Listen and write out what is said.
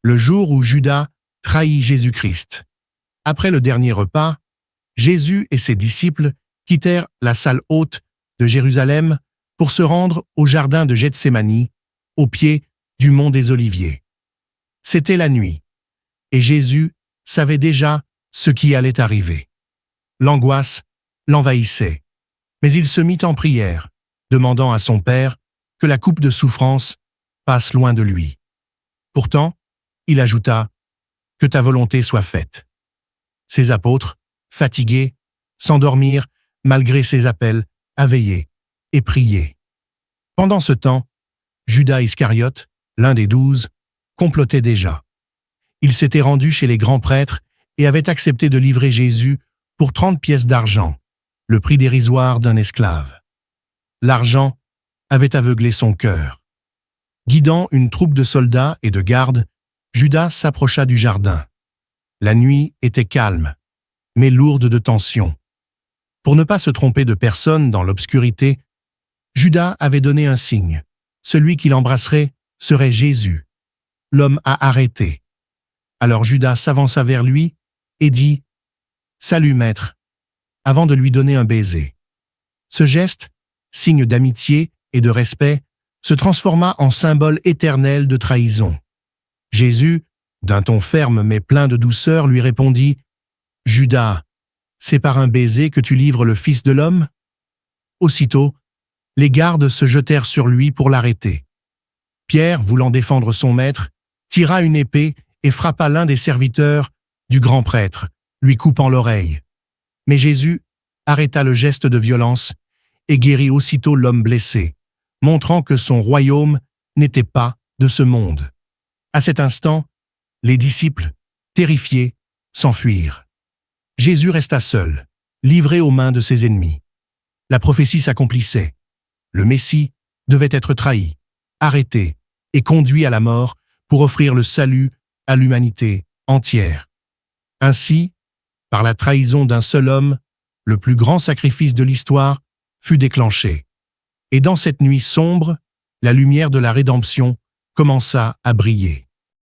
le jour où Judas trahit Jésus-Christ. Après le dernier repas, Jésus et ses disciples quittèrent la salle haute de Jérusalem pour se rendre au jardin de Gethsémani, au pied du mont des Oliviers. C'était la nuit, et Jésus savait déjà ce qui allait arriver. L'angoisse l'envahissait, mais il se mit en prière, demandant à son Père que la coupe de souffrance passe loin de lui. Pourtant, il ajouta « Que ta volonté soit faite ». Ses apôtres, fatigués, s'endormirent malgré ses appels à veiller et prier. Pendant ce temps, Judas Iscariote, l'un des 12, complotait déjà. Il s'était rendu chez les grands prêtres et avait accepté de livrer Jésus pour 30 pièces d'argent, le prix dérisoire d'un esclave. L'argent avait aveuglé son cœur. Guidant une troupe de soldats et de gardes, Judas s'approcha du jardin. La nuit était calme, mais lourde de tension. Pour ne pas se tromper de personne dans l'obscurité, Judas avait donné un signe. Celui qui l'embrasserait serait Jésus, l'homme à arrêter. Alors Judas s'avança vers lui et dit « Salut, maître », avant de lui donner un baiser. Ce geste, signe d'amitié et de respect, se transforma en symbole éternel de trahison. Jésus, d'un ton ferme mais plein de douceur, lui répondit « Judas, c'est par un baiser que tu livres le Fils de l'homme ?» Aussitôt, les gardes se jetèrent sur lui pour l'arrêter. Pierre, voulant défendre son maître, tira une épée et frappa l'un des serviteurs du grand prêtre, lui coupant l'oreille. Mais Jésus arrêta le geste de violence et guérit aussitôt l'homme blessé, montrant que son royaume n'était pas de ce monde. À cet instant, les disciples, terrifiés, s'enfuirent. Jésus resta seul, livré aux mains de ses ennemis. La prophétie s'accomplissait. Le Messie devait être trahi, arrêté et conduit à la mort pour offrir le salut à l'humanité entière. Ainsi, par la trahison d'un seul homme, le plus grand sacrifice de l'histoire fut déclenché. Et dans cette nuit sombre, la lumière de la rédemption commença à briller.